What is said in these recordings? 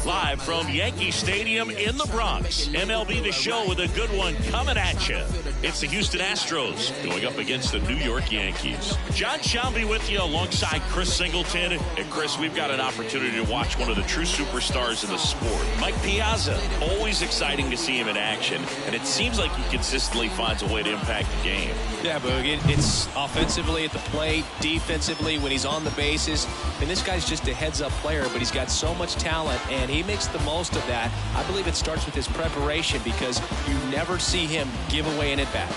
Live from Yankee Stadium in the Bronx, MLB The Show with a good one coming at you. It's the Houston Astros going up against the New York Yankees. John Shelby with you alongside Chris Singleton. And Chris, we've got an opportunity to watch one of the true superstars in the sport. Mike Piazza, always exciting to see him in action. And it seems like he consistently finds a way to impact the game. Yeah, Boog, it's offensively at the plate, defensively when he's on the bases. And this guy's just a heads-up player, but he's got so much talent, and he makes the most of that. I believe it starts with his preparation because you never see him give away an at-bat.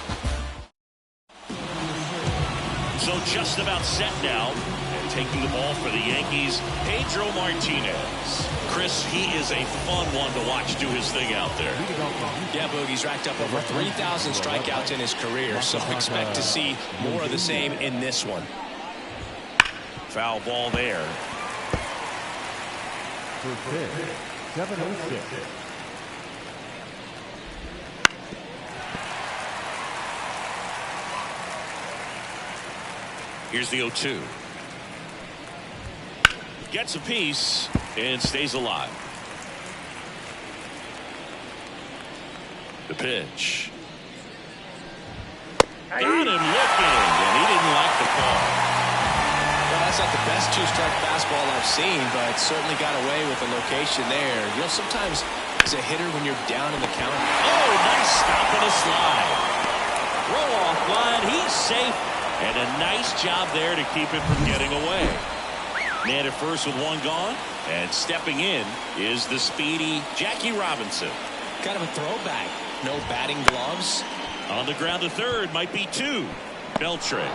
So just about set now, and taking the ball for the Yankees, Pedro Martinez. Chris, he is a fun one to watch do his thing out there. Yeah, Boog, he's racked up over 3,000 strikeouts in his career, so expect to see more of the same in this one. Foul ball there. For pitch, 706. Here's the 0-2. Gets a piece and stays alive. The pitch. Got him looking, and he didn't like the call. Well, that's not the best two-strike fastball I've seen, but certainly got away with the location there. You know, sometimes as a hitter when you're down in the count. Oh, nice stop and a slide. Roll off line. He's safe. And a nice job there to keep it from getting away. Man at first with one gone. And stepping in is the speedy Jackie Robinson. Kind of a throwback. No batting gloves. On the ground to third, might be two. Beltre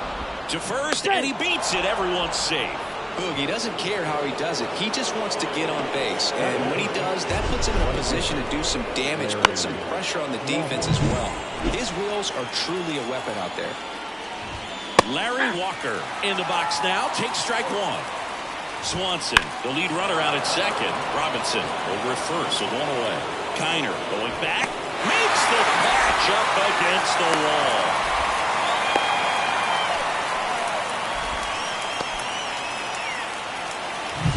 to first, and he beats it. Everyone's safe. Boog, he doesn't care how he does it. He just wants to get on base. And when he does, that puts him in a position to do some damage, put some pressure on the defense as well. His wheels are truly a weapon out there. Larry Walker in the box now. Takes strike one. Swanson, the lead runner out at second. Robinson over at first, so one away. Kiner going back. Makes the catch up against the wall.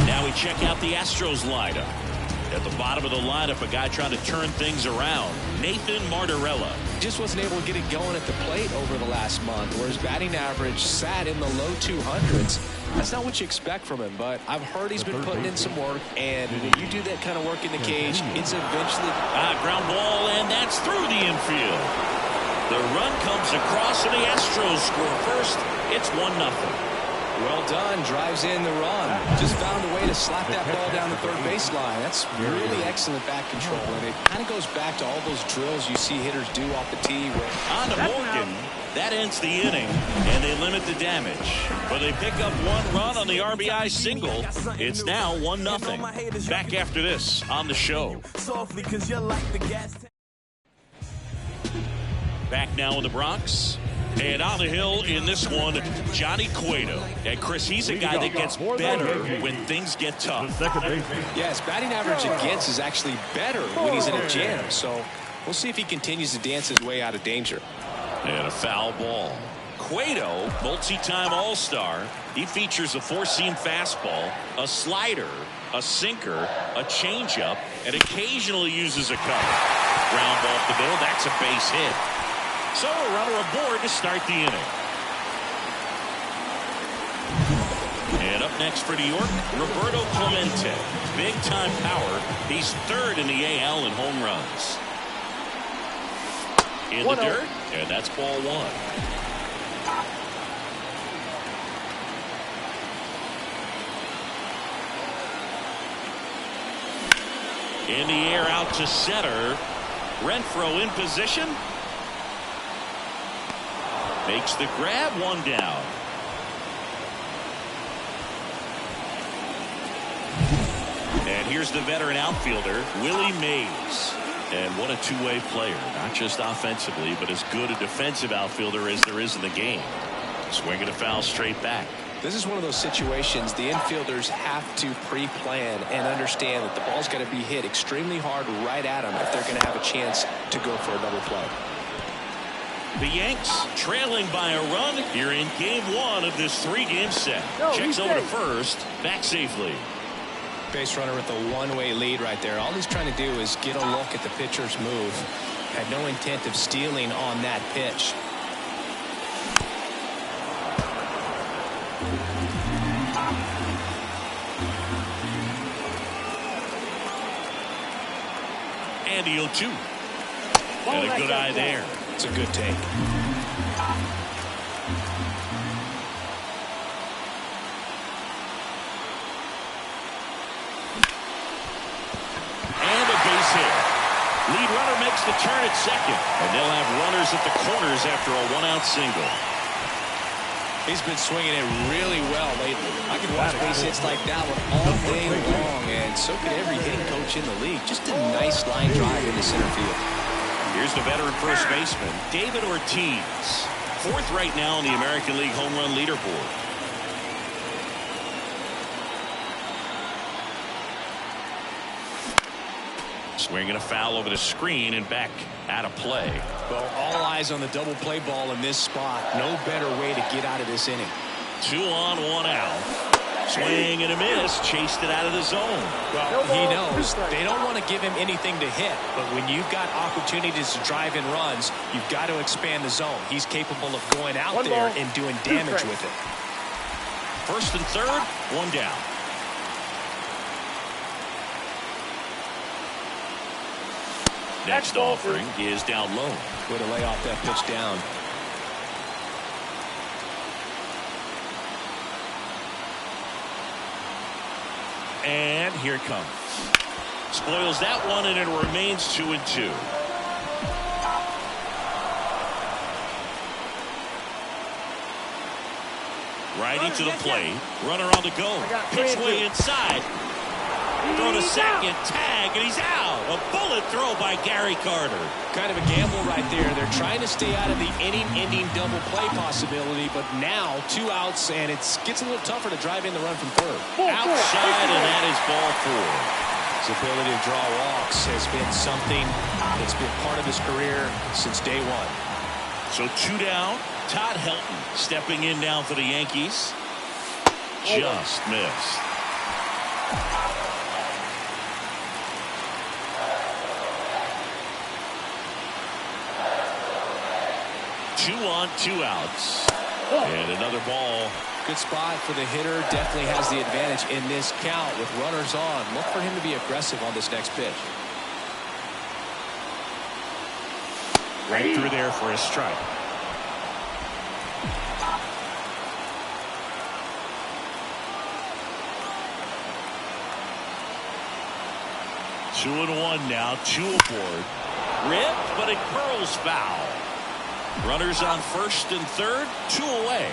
Now we check out the Astros lineup. At the bottom of the lineup, a guy trying to turn things around. Nathan Martorella. Just wasn't able to get it going at the plate over the last month, where his batting average sat in the low 200s. That's not what you expect from him, but I've heard he's been putting in some work, and when you do that kind of work in the cage, it's eventually... Ground ball, and that's through the infield. The run comes across, and the Astros score first. It's 1-0. Well done. Drives in the run. Just found a way to slap that ball down the third baseline. That's really excellent back control. And it kind of goes back to all those drills you see hitters do off the tee. On to Morgan. That ends the inning, and they limit the damage. But they pick up one run on the RBI single. It's now 1-0. Back after this on the show. Back now in the Bronx. And on the hill in this one, Johnny Cueto. And Chris, he's a guy that gets better when things get tough. Yeah, his batting average against is actually better when he's in a jam. So we'll see if he continues to dance his way out of danger. And a foul ball. Cueto, multi-time All-Star. He features a four-seam fastball, a slider, a sinker, a changeup, and occasionally uses a cutter. Ground ball up the middle. That's a base hit. So a runner aboard to start the inning. And up next for New York, Roberto Clemente. Big-time power. He's third in the AL in home runs. In the dirt, and that's ball one. In the air out to center. Renfroe in position. Makes the grab, one down. And here's the veteran outfielder, Willie Mays. And what a two-way player, not just offensively, but as good a defensive outfielder as there is in the game. Swinging a foul straight back. This is one of those situations the infielders have to pre-plan and understand that the ball's got to be hit extremely hard right at them if they're going to have a chance to go for a double play. The Yanks trailing by a run here in game one of this three-game set. Checks over to first, back safely. Base runner with a one-way lead right there. All he's trying to do is get a look at the pitcher's move. Had no intent of stealing on that pitch. And the 0-2. And a good eye there. It's a good take. And a base hit. Lead runner makes the turn at second. And they'll have runners at the corners after a one-out single. He's been swinging it really well lately. I can watch base hits like that one all day long, and so could every hitting coach in the league. Just a nice line drive into center field. Here's the veteran first baseman, David Ortiz. Fourth right now in the American League home run leaderboard. Swinging a foul over the screen and back out of play. Well, all eyes on the double play ball in this spot. No better way to get out of this inning. 2 on, 1 out. Swing and a miss. Chased it out of the zone. Well, he knows they don't want to give him anything to hit. But when you've got opportunities to drive in runs, you've got to expand the zone. He's capable of going out there and doing damage with it. First and third, 1 down. Next offering is down low. Way to lay off that pitch down. And here it comes. Spoils that one, and it remains 2-2. Righty to the plate. Runner on the go. Pitch way inside. Throw to second. Tag, and he's out. A bullet throw by Gary Carter. Kind of a gamble right there. They're trying to stay out of the inning-ending double play possibility, but now 2 outs, and it gets a little tougher to drive in the run from third. Outside, and that is ball 4. His ability to draw walks has been something that's been part of his career since day one. So 2 down. Todd Helton stepping in now for the Yankees. Just missed. Two on, 2 outs. And another ball. Good spot for the hitter. Definitely has the advantage in this count with runners on. Look for him to be aggressive on this next pitch. Right through there for a strike. Two and 1 now. 2 aboard. Ripped, but it curls foul. Runners on first and third. 2 away.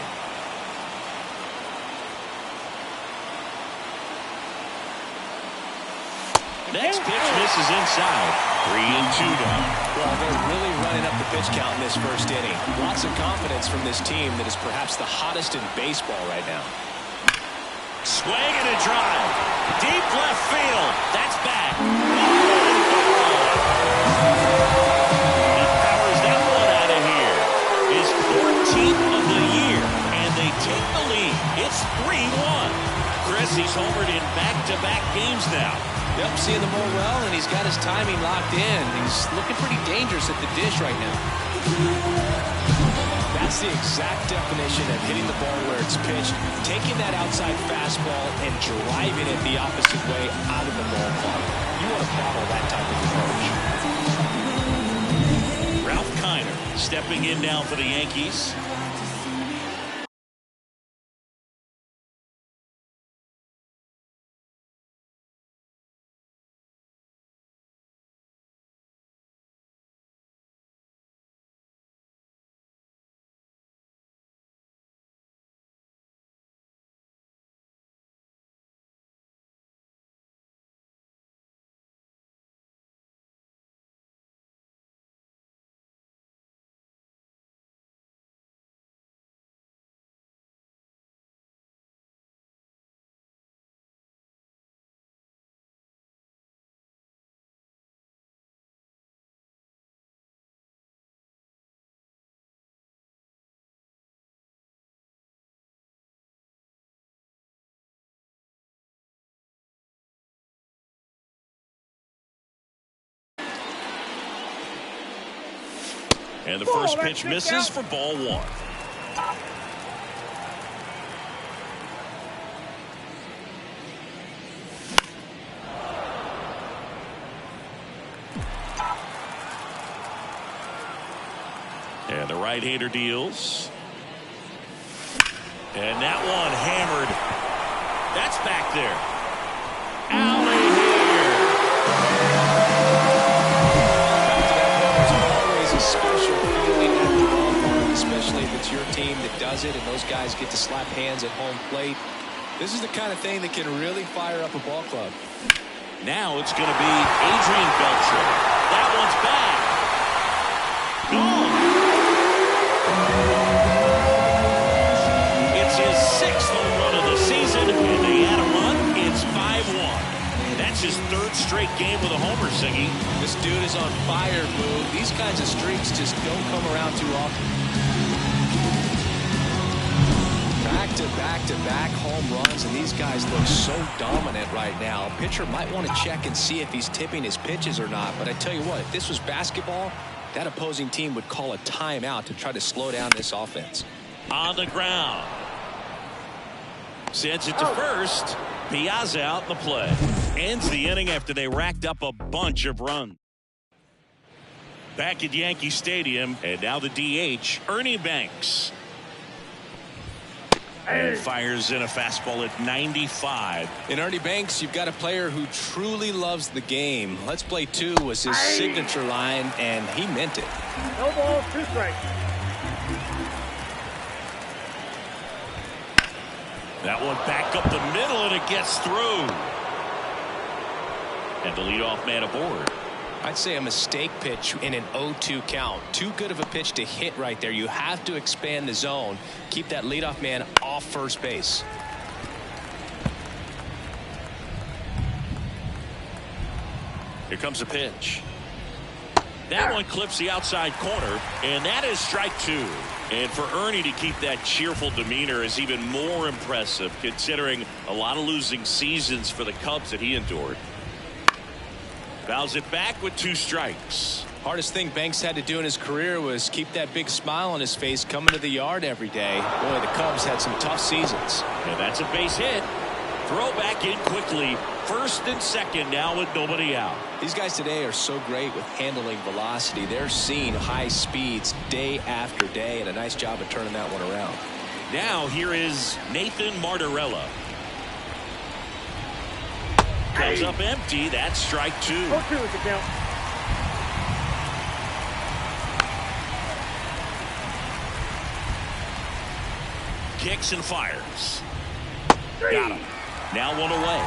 Next pitch misses inside. 3-2 now. Well, they're really running up the pitch count in this first inning. Lots of confidence from this team that is perhaps the hottest in baseball right now. Swing and a drive. Deep left field. That's back. He powers that one out of here. His 14th of the year. And they take the lead. It's 3-1. Chris, he's homered in back-to-back games now. Yep, seeing the ball well, and he's got his timing locked in. He's looking pretty dangerous at the dish right now. That's the exact definition of hitting the ball where it's pitched, taking that outside fastball and driving it the opposite way out of the ballpark. You want to bottle that type of approach. Ralph Kiner stepping in now for the Yankees. And the first pitch misses for ball one. And the right-hander deals. And that one hammered. That's back there. Alley here. There's always a special feeling at the ballpark, especially if it's your team that does it and those guys get to slap hands at home plate. This is the kind of thing that can really fire up a ball club. Now it's going to be Adrian Beltre. That one's back. Gone. It's his 6th home run of the season, and they add a run. It's 5-1. That's his 3rd straight game with a homer, Singy. This dude is on fire, Boo. These kinds of streaks just don't come around too often. Back-to-back home runs, and these guys look so dominant right now. Pitcher might want to check and see if he's tipping his pitches or not, but I tell you what, if this was basketball, that opposing team would call a timeout to try to slow down this offense. On the ground. Sends it to first. Piazza out in the play. Ends the inning after they racked up a bunch of runs. Back at Yankee Stadium, and now the DH, Ernie Banks. And fires in a fastball at 95. In Ernie Banks, you've got a player who truly loves the game. Let's play 2 was his signature line, and he meant it. No balls, 2 strikes. That one back up the middle, and it gets through. And the leadoff man aboard. I'd say a mistake pitch in an 0-2 count. Too good of a pitch to hit right there. You have to expand the zone. Keep that leadoff man off first base. Here comes a pitch. That one clips the outside corner, and that is strike 2. And for Ernie to keep that cheerful demeanor is even more impressive, considering a lot of losing seasons for the Cubs that he endured. Fouls it back with 2 strikes. Hardest thing Banks had to do in his career was keep that big smile on his face coming to the yard every day. Boy, the Cubs had some tough seasons. And that's a base hit. Throw back in quickly. First and second now with nobody out. These guys today are so great with handling velocity. They're seeing high speeds day after day, and a nice job of turning that one around. Now here is Nathan Martorella. Comes up empty. That's strike 2. 0-2 is the count. Kicks and fires. Got him. Now one away.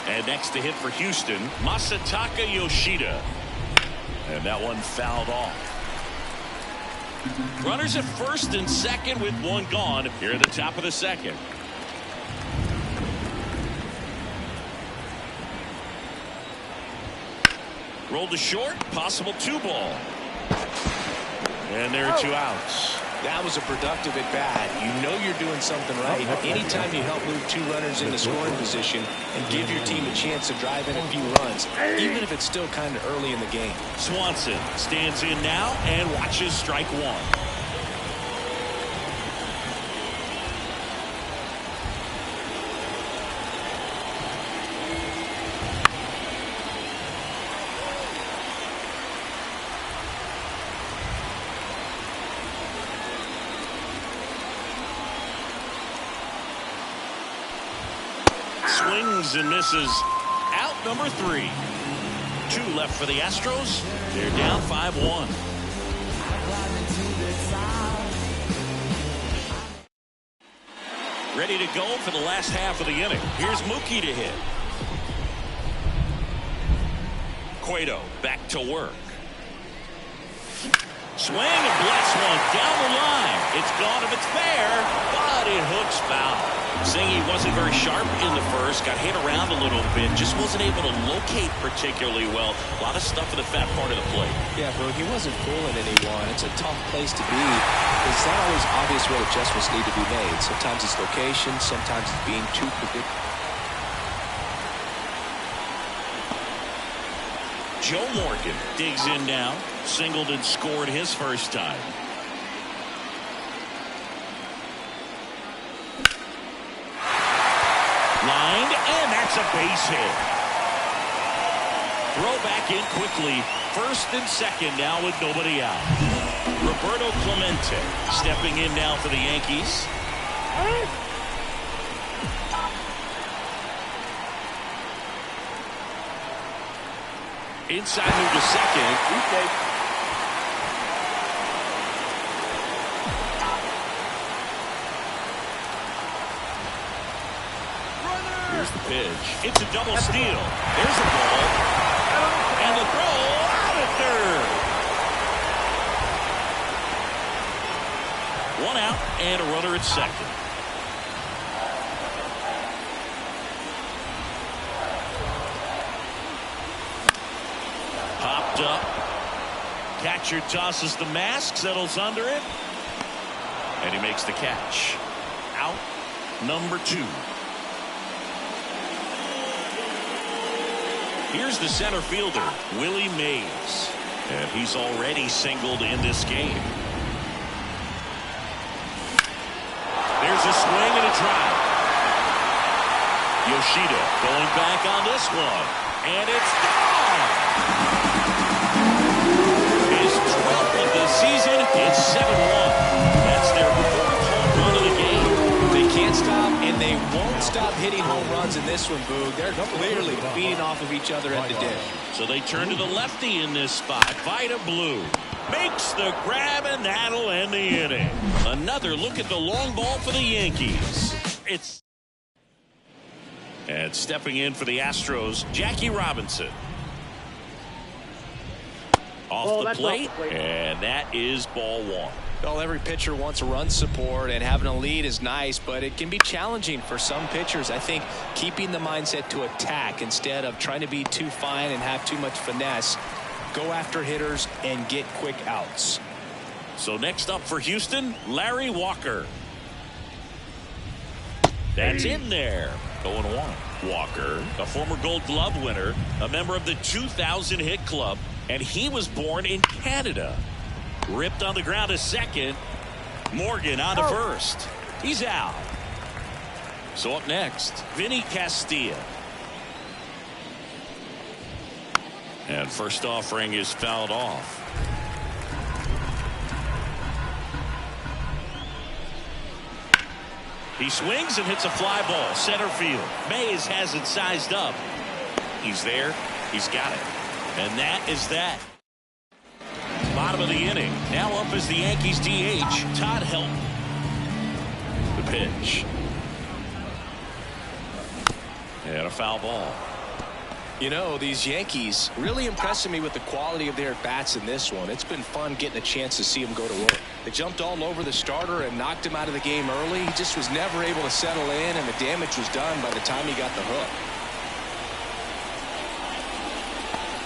And next to hit for Houston, Masataka Yoshida. And that one fouled off. Runners at first and second with 1 gone here at the top of the second. Rolled to short, possible 2-ball. And there are 2 outs. That was a productive at bat. You know you're doing something right. Anytime you help move 2 runners into scoring position and give your team a chance to drive in a few runs, even if it's still kind of early in the game. Swanson stands in now and watches strike 1. Swings and misses. Out number 3. 2 left for the Astros. They're down 5-1. Ready to go for the last half of the inning. Here's Mookie to hit. Cueto back to work. Swing and blast one down the line. It's gone if it's fair, but it hooks foul. Singy wasn't very sharp in the first, got hit around a little bit, just wasn't able to locate particularly well. A lot of stuff in the fat part of the plate. Yeah, bro, he wasn't fooling anyone. It's a tough place to be. It's not always obvious where adjustments need to be made. Sometimes it's location, sometimes it's being too predictable. Joe Morgan digs in now. Singled and scored his first time. Lined, and that's a base hit. Throw back in quickly. First and second now with nobody out. Roberto Clemente stepping in now for the Yankees. Inside move to second. Here's the pitch. It's a double steal. There's a ball. And the throw out at third. One out and a runner at second. Popped up. Catcher tosses the mask, settles under it. And he makes the catch. Out number 2. Here's the center fielder, Willie Mays. And he's already singled in this game. There's a swing and a drive. Yoshida going back on this one. And it's gone. His 12th of the season. It's 7-1. That's their 4th home run of the game. They can't stop, and they won't stop hitting home runs in this one, Boog. They're clearly feeding off of each other at the dish. So they turn to the lefty in this spot. Vida Blue makes the grab, and that'll end the inning. Another look at the long ball for the Yankees. And stepping in for the Astros, Jackie Robinson. Off the plate, and that is ball 1. Well, every pitcher wants a run support, and having a lead is nice, but it can be challenging for some pitchers. I think keeping the mindset to attack instead of trying to be too fine and have too much finesse. Go after hitters and get quick outs. So next up for Houston, Larry Walker. That's in there. 0-1. Walker, a former Gold Glove winner, a member of the 2000 hit club, and he was born in Canada. Ripped on the ground to second. Morgan on to first. He's out. So up next, Vinny Castilla. And first offering is fouled off. He swings and hits a fly ball. Center field. Mays has it sized up. He's there. He's got it. And that is that. Bottom of the inning. Now up is the Yankees DH, Todd Helton. The pitch. And a foul ball. You know, these Yankees really impressing me with the quality of their bats in this one. It's been fun getting a chance to see them go to work. They jumped all over the starter and knocked him out of the game early. He just was never able to settle in, and the damage was done by the time he got the hook.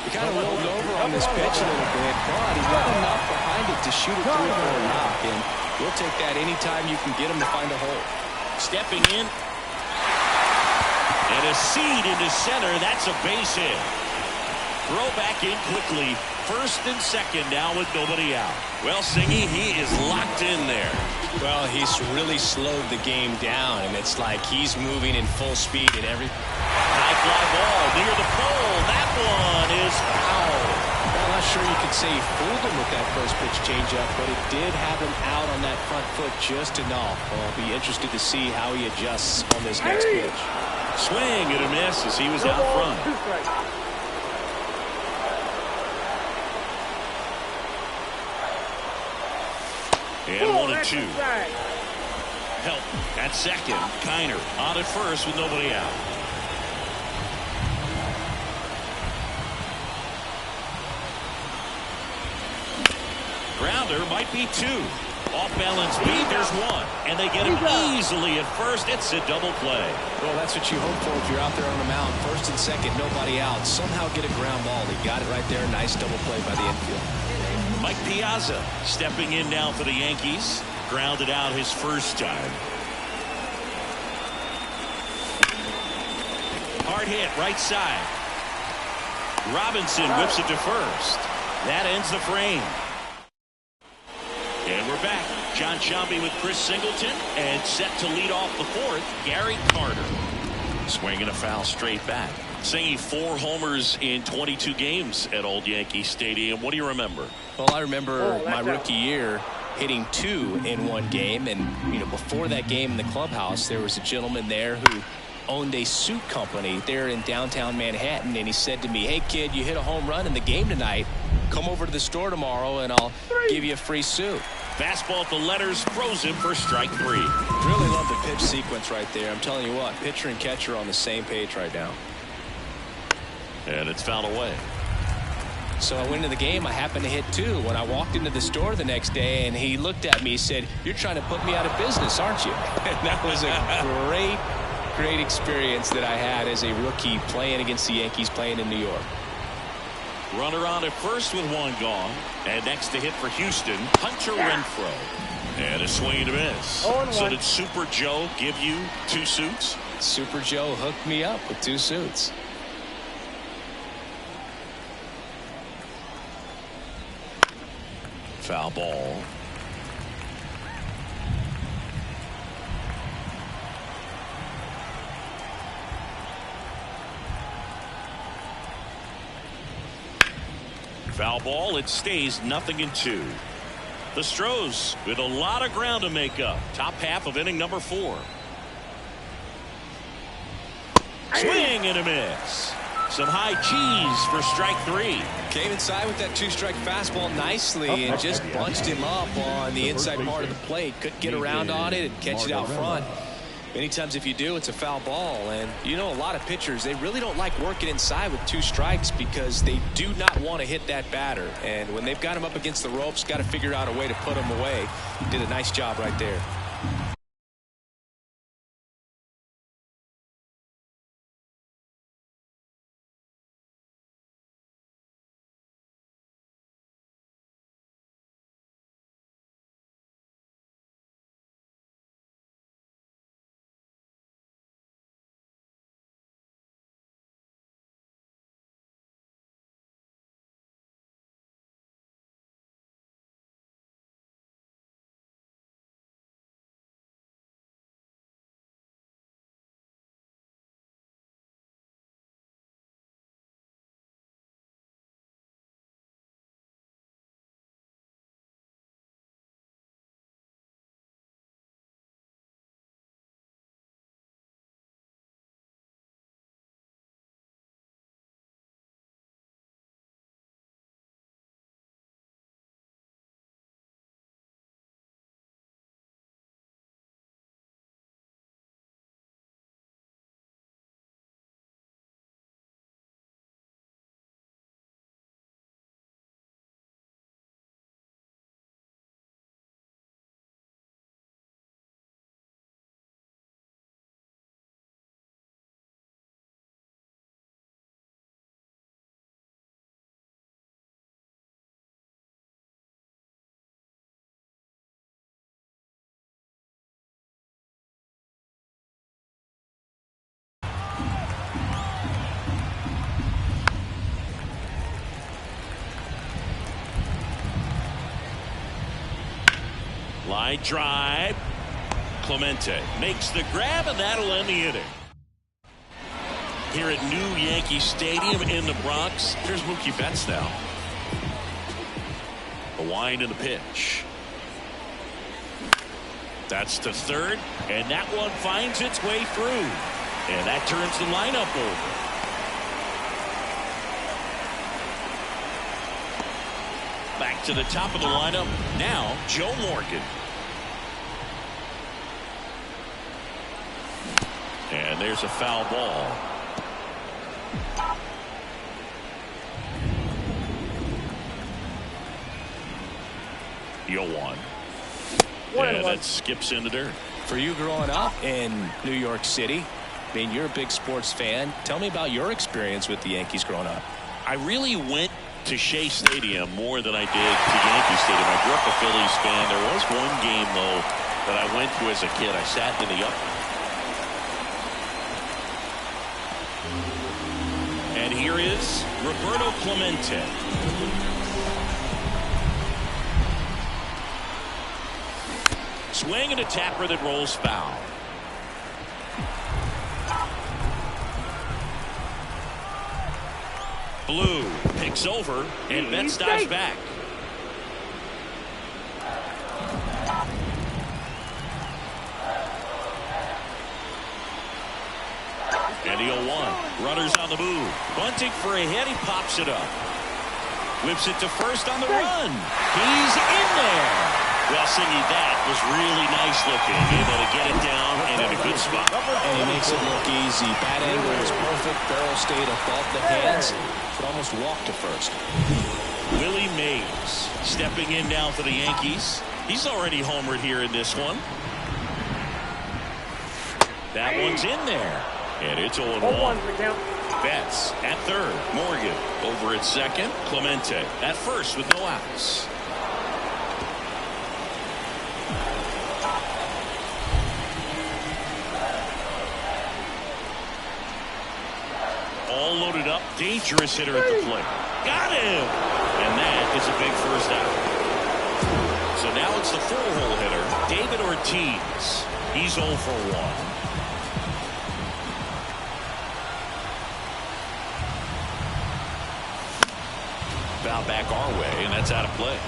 He kind of rolled over on this pitch a little bit, but he got enough behind it to shoot it through for a knock, and we'll take that anytime you can get him to find a hole. Stepping in. And a seed into center. That's a base hit. Throw back in quickly. First and second now with nobody out. Well, Singy, he is locked in there. Well, he's really slowed the game down, and it's like he's moving in full speed in every... High fly ball near the pole. That one is foul. I'm not sure you could say he fooled him with that first pitch changeup, but it did have him out on that front foot just enough. Well, I'll be interested to see how he adjusts on this next pitch. Swing and a miss as he was out front. And 1-2. Help at second. Kiner on at first with nobody out. Grounder might be 2. Off balance beat, there's 1. And they get him easily at first. It's a double play. Well, that's what you hope for if you're out there on the mound. First and second, nobody out. Somehow get a ground ball. He got it right there. Nice double play by the infield. Mike Piazza stepping in now for the Yankees. Grounded out his first time. Hard hit right side. Robinson whips it to first. That ends the frame. And we're back. John Sciambi with Chris Singleton, and set to lead off the fourth, Gary Carter. Swinging a foul straight back. Singing 4 homers in 22 games at Old Yankee Stadium. What do you remember? Well, I remember my rookie year hitting 2 in one game, and before that game in the clubhouse, there was a gentleman there who owned a suit company there in downtown Manhattan, and he said to me, "Hey kid, you hit a home run in the game tonight. Come over to the store tomorrow and I'll give you a free suit." Fastball at the letters, throws him for strike 3. Really love the pitch sequence right there. I'm telling you what, pitcher and catcher are on the same page right now. And it's fouled away. So I went into the game. I happened to hit 2 when I walked into the store the next day, and he looked at me and said, "You're trying to put me out of business, aren't you?" And that was a great experience that I had as a rookie playing against the Yankees, playing in New York. Runner on at first with 1 gone. And next to hit for Houston, Hunter Renfroe. And a swing and a miss. So did Super Joe give you 2 suits? Super Joe hooked me up with 2 suits. Foul ball. Foul ball. It stays 0-2. The Stros with a lot of ground to make up. Top half of inning number 4. Swing and a miss. Some high cheese for strike 3. Came inside with that 2-strike fastball nicely and just bunched him up on the inside part of the plate. Couldn't get around on it and catch it out front. Many times if you do, it's a foul ball. And a lot of pitchers, they really don't like working inside with 2 strikes because they do not want to hit that batter. And when they've got him up against the ropes, got to figure out a way to put him away. Did a nice job right there. Line drive. Clemente makes the grab, and that'll end the inning. Here at New Yankee Stadium in the Bronx, here's Mookie Betts now. The wind and the pitch. That's to third, and that one finds its way through. And that turns the lineup over. Back to the top of the lineup now, Joe Morgan. And there's a foul ball. Yoan. And that skips in the dirt. For you growing up in New York City, I mean, you're a big sports fan. Tell me about your experience with the Yankees growing up. I really went to Shea Stadium more than I did to Yankee Stadium. I grew up a Phillies fan. There was one game, though, that I went to as a kid. I sat in the upper. And here is Roberto Clemente. Swing and a tapper that rolls foul. Blue picks over, and Betts dives back. And the 0-1. Runners on the move. Bunting for a hit. He pops it up. Whips it to first on the run. He's in there. Well, Siggy, that was really nice looking. Able to get it down and in a good spot. And he makes it look easy. Bat angle is perfect. Barrel stayed above the hands. Could almost walk to first. Willie Mays stepping in now for the Yankees. He's already homered here in this one. That one's in there. And it's 0-1. Betts at third. Morgan over at second. Clemente at first with no outs. All loaded up. Dangerous hitter at the plate. Got him! And that is a big first out. So now it's the four-hole hitter, David Ortiz. He's 0 for 1. Foul back our way, and that's out of play.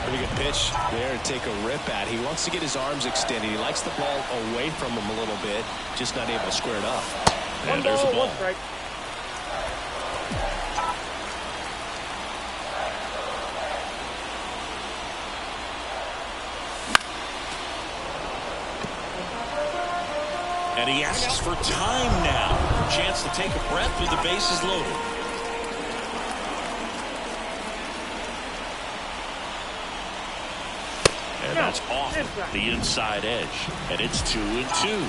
Pretty good pitch there to take a rip at. He wants to get his arms extended. He likes the ball away from him a little bit, just not able to square it up. And there's the ball. And he asks for time now. Chance to take a breath with the bases loaded. And that's off the inside edge. And it's 2-2.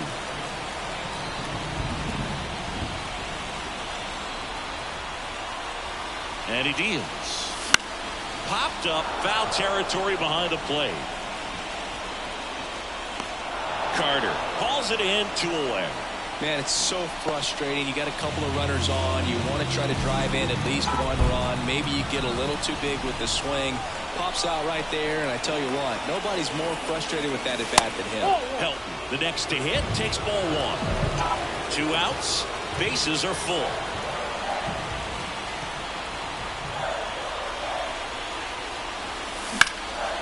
And he deals. Popped up, foul territory behind the plate. Carter hauls it in, 2 away. Man, it's so frustrating. You got a couple of runners on. You want to try to drive in at least one run. Maybe you get a little too big with the swing. Pops out right there, and I tell you what, nobody's more frustrated with that at bat than him. Helton, the next to hit, takes ball 1. 2 outs, bases are full.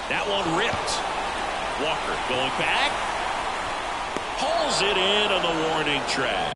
That one ripped. Walker going back. Hauls it in on the warning track.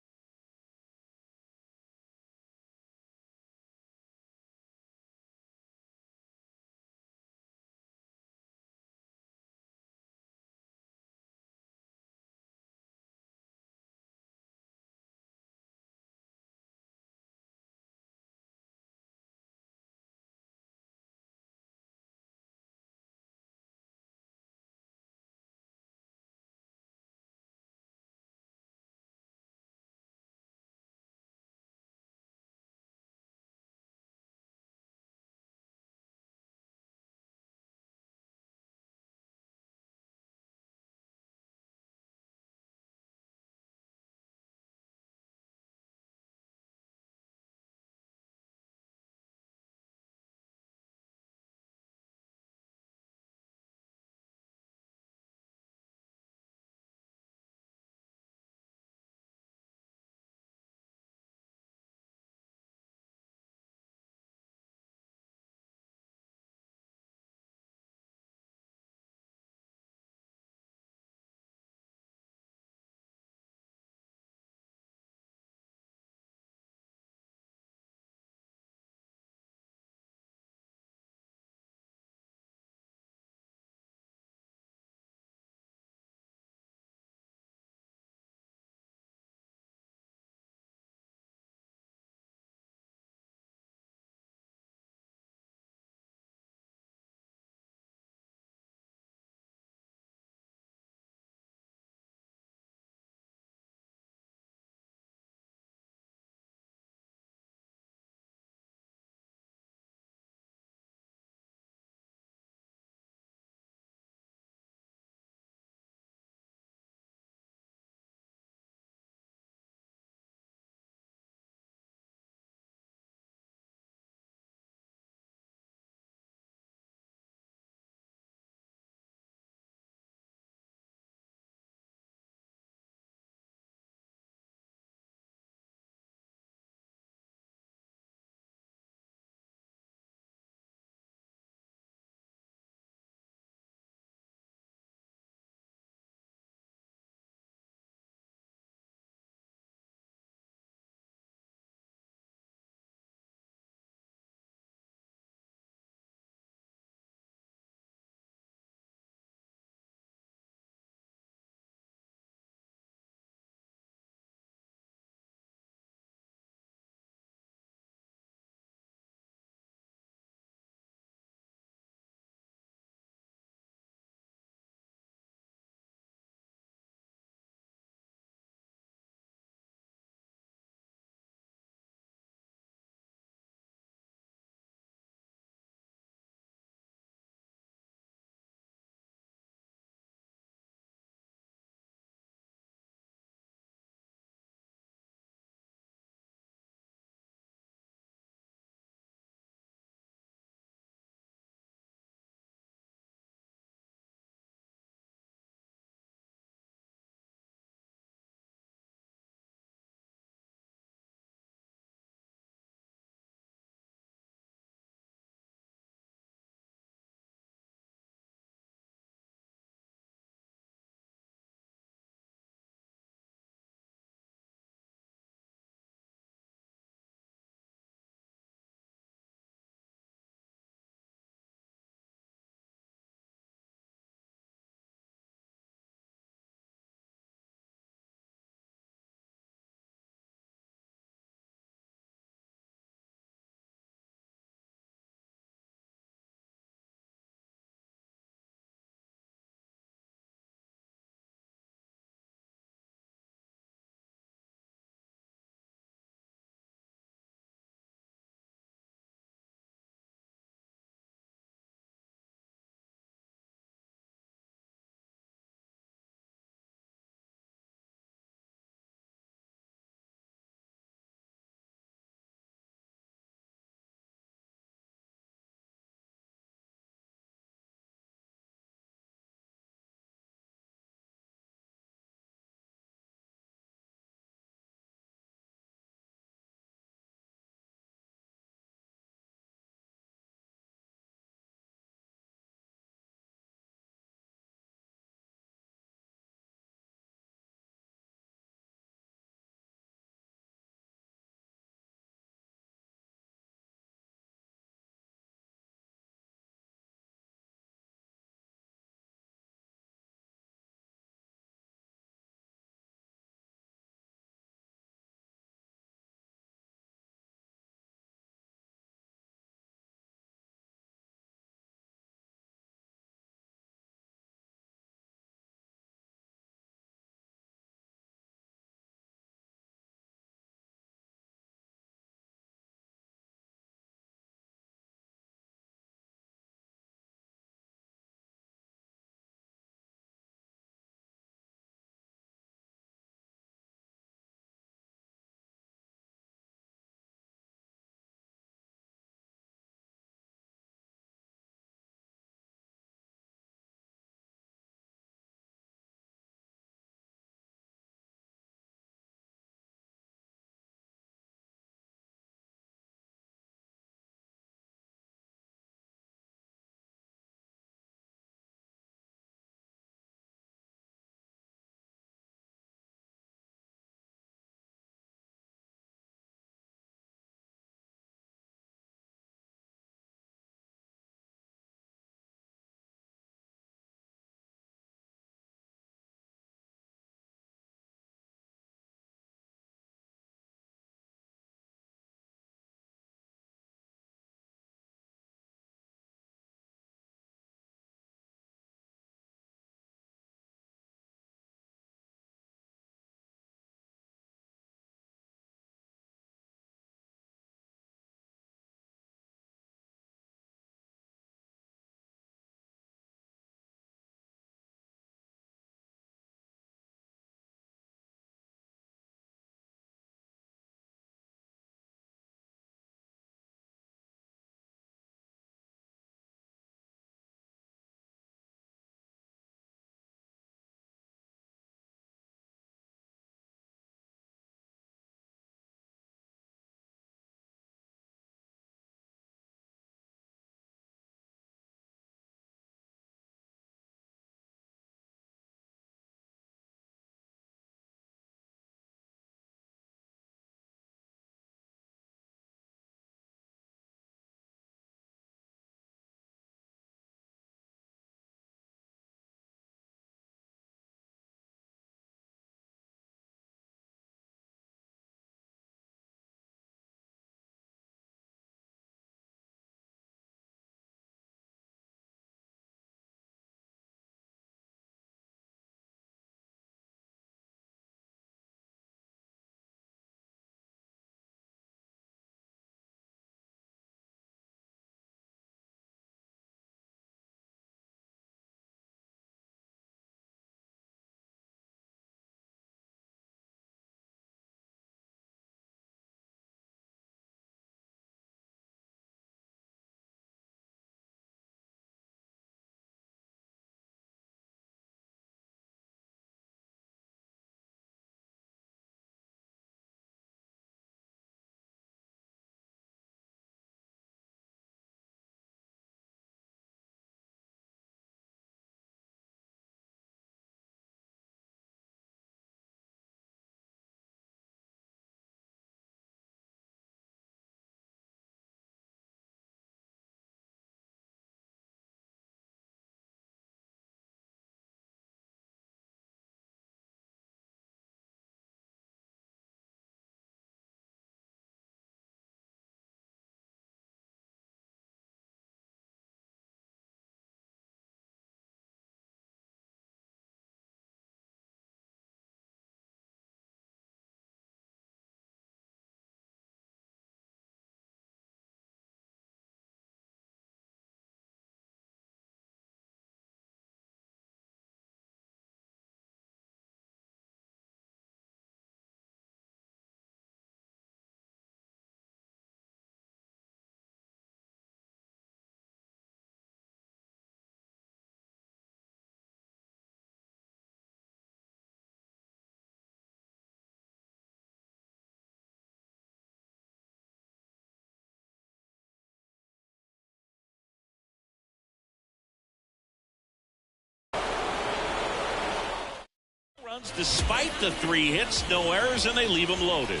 runs despite the 3 hits, no errors, and they leave him loaded.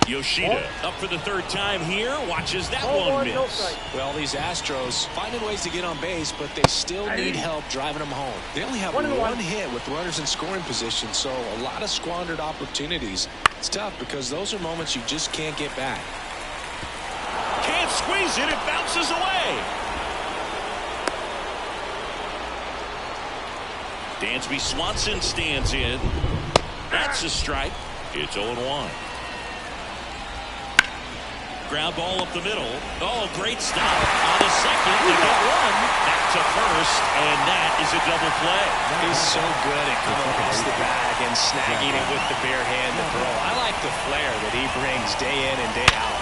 Yoshida up for the 3rd time here. Watches that one miss. Well, these Astros finding ways to get on base, but they still need help driving them home. They only have one hit with runners in scoring position, so a lot of squandered opportunities. It's tough because those are moments you just can't get back. Can't squeeze it. It bounces away. Dansby Swanson stands in. That's a strike. It's 0-1. Ground ball up the middle. Oh, great stop on the second to get one. Back to first, and that is a double play. He's so good at coming across the bag and snagging it with the bare hand to throw. I like the flair that he brings day in and day out.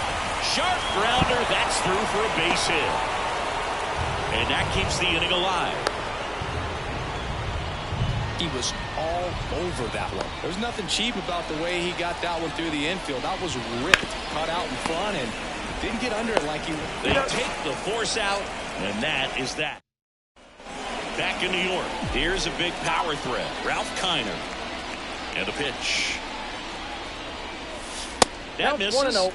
Sharp grounder. That's through for a base hit. And that keeps the inning alive. He was all over that one. There's nothing cheap about the way he got that one through the infield. That was ripped, cut out in front, and didn't get under it like he... They take the force out, and that is that. Back in New York, here's a big power threat. Ralph Kiner. And a pitch. That misses.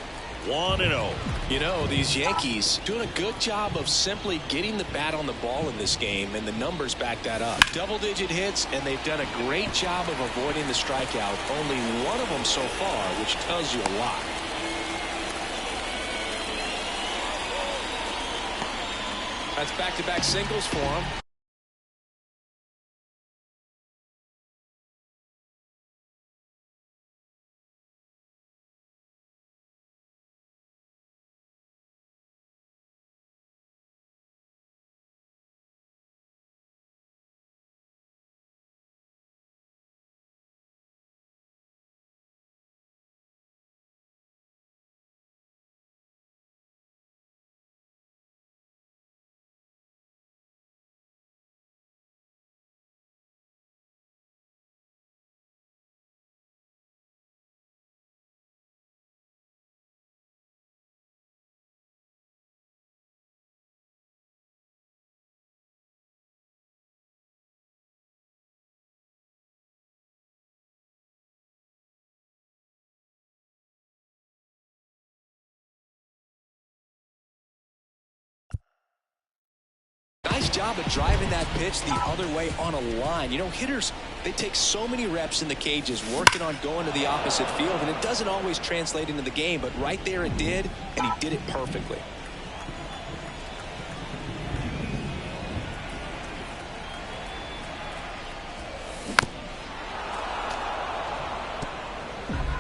1-0. You know, these Yankees doing a good job of simply getting the bat on the ball in this game, and the numbers back that up. Double-digit hits, and they've done a great job of avoiding the strikeout. Only one of them so far, which tells you a lot. That's back-to-back singles for him. Nice job of driving that pitch the other way on a line. You know, hitters, they take so many reps in the cages working on going to the opposite field, and it doesn't always translate into the game, but right there it did, and he did it perfectly.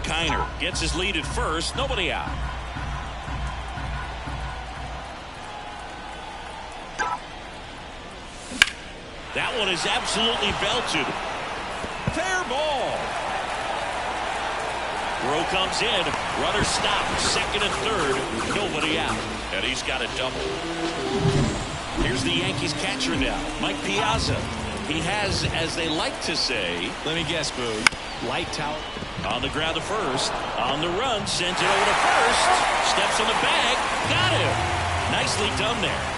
Kiner gets his lead at first. Nobody out. That one is absolutely belted. Fair ball. Throw comes in. Runner stopped. Second and third. Nobody out. And he's got a double. Here's the Yankees catcher now, Mike Piazza. He has, as they like to say, let me guess, Boo, light towel. On the ground to first. On the run. Sends it over to first. Steps on the bag. Got him. Nicely done there.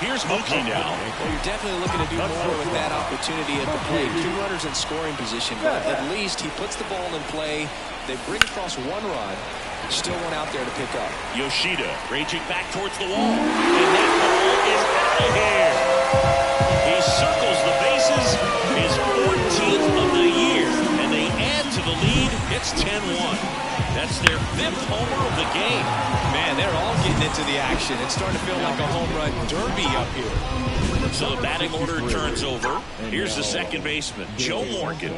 Here's Mookie now. Well, you're definitely looking to do more with that opportunity at the plate. 2 runners in scoring position, but at least he puts the ball in play. They bring across 1 run. Still one out there to pick up. Yoshida raging back towards the wall. And that ball is out of here. He circles the bases. His 14th of the year. And they add to the lead. It's 10-1. That's their 5th homer of the game. Man, they're all getting into the action. It's starting to feel like a home run derby up here. So the batting order turns over. Here's the second baseman, Joe Morgan.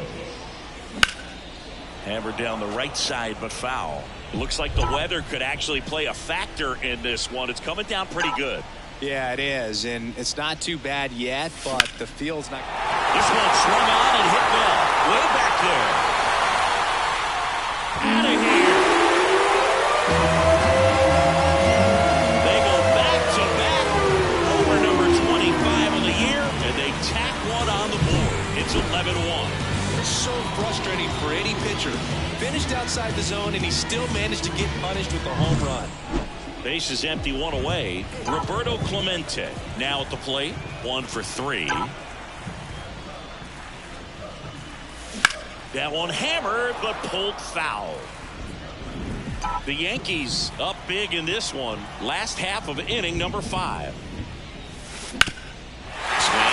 Hammered down the right side, but foul. Looks like the weather could actually play a factor in this one. It's coming down pretty good. Yeah, it is, and it's not too bad yet, but the field's not. This one swung on and hit well. Way back there. Out of here. They go back-to-back. Homer number 25 of the year, and they tack one on the board. It's 11-1. It's so frustrating for any pitcher. Finished outside the zone, and he still managed to get punished with a home run. Base is empty, 1 away. Roberto Clemente now at the plate. 1 for 3. That one hammered, but pulled foul. The Yankees up big in this one. Last half of inning number 5. Swing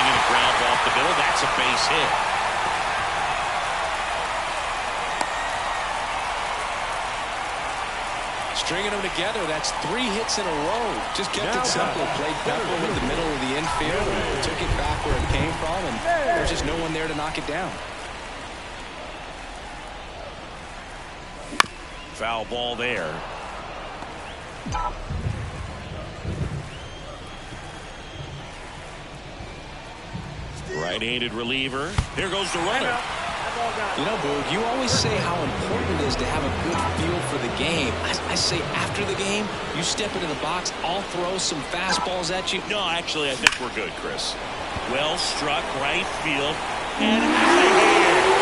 and a ground ball off the middle. That's a base hit. Stringing them together, that's 3 hits in a row. Just kept it simple. Played Pepper with the middle of the infield. Took it back where it came from, and there's just no one there to knock it down. Foul ball there. Right-handed reliever. Here goes the runner. You know, Boog, you always say how important it is to have a good feel for the game. I say after the game, you step into the box, I'll throw some fastballs at you. No, actually, I think we're good, Chris. Well struck, right field, and out of here.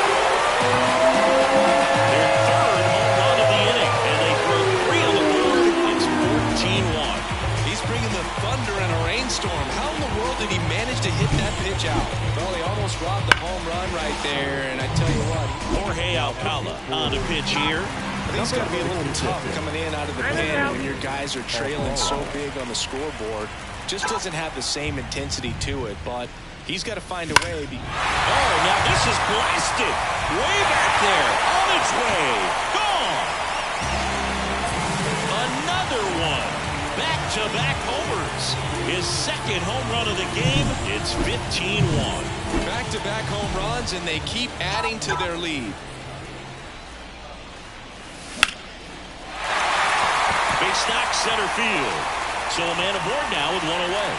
Their 3rd home run of the inning, and they throw 3 on the board. It's 14-1. He's bringing the thunder in a rainstorm. How in the world did he manage to hit that pitch out? Well, he almost robbed the home run right there, and I tell you what. Jorge Alcala on the pitch here. I think it's got to be a little tough coming in out of the pen when your guys are trailing so big on the scoreboard. Just doesn't have the same intensity to it, but he's got to find a way. Oh, now this is blasted. Way back there. On its way. Gone. Another one. Back-to-back homers. His 2nd home run of the game. It's 15-1. Back-to-back home runs, and they keep adding to their lead. Base knock center field. So a man aboard now with 1 away.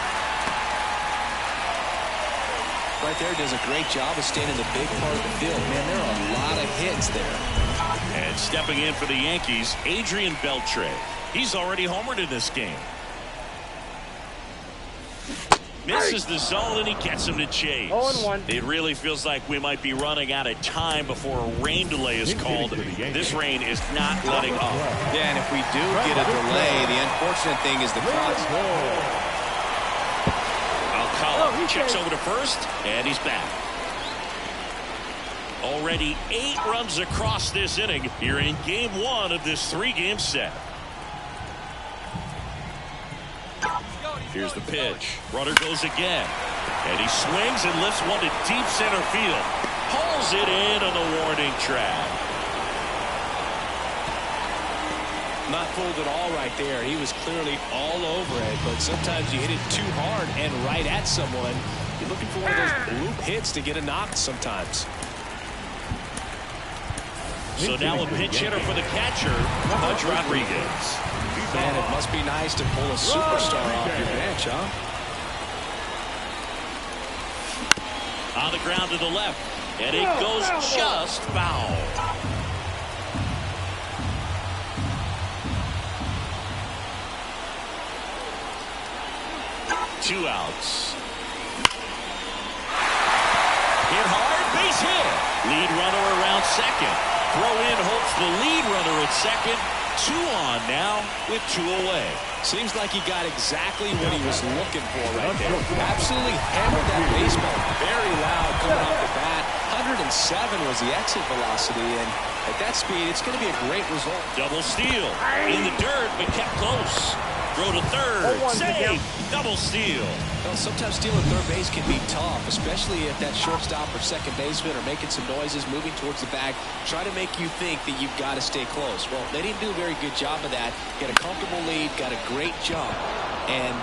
Right there does a great job of staying in the big part of the field. Man, there are a lot of hits there. And stepping in for the Yankees, Adrian Beltre. He's already homered in this game. Misses the zone, and he gets him to chase. 0-1. It really feels like we might be running out of time before a rain delay is called. This rain is not letting up. Yeah, and if we do get a delay, the unfortunate thing is the clock. Alcala checks over to first, and he's back. Already 8 runs across this inning. You're in game 1 of this 3-game set. Here's the pitch. Runner goes again. And he swings and lifts one to deep center field. Pulls it in on the warning track. Not fooled at all right there. He was clearly all over it, but sometimes you hit it too hard and right at someone. You're looking for one of those loop hits to get a knock sometimes. So now a pinch hitter for the catcher, Pudge Rodriguez. Man, it must be nice to pull a superstar off your bench, huh? On the ground to the left, and it goes just foul. Two outs. Hit hard, base hit. Lead runner around second. Throw in hopes the lead runner at second. 2 on now with 2 away. Seems like he got exactly what he was looking for right there. Absolutely hammered that baseball very loud coming off the bat. 107 was the exit velocity, and at that speed, it's going to be a great result. Double steal in the dirt, but kept close. Throw to third. Save. Double steal. Well, sometimes stealing third base can be tough, especially if that shortstop or second baseman are making some noises, moving towards the bag, try to make you think that you've got to stay close. Well, they didn't do a very good job of that. Get a comfortable lead, got a great jump, and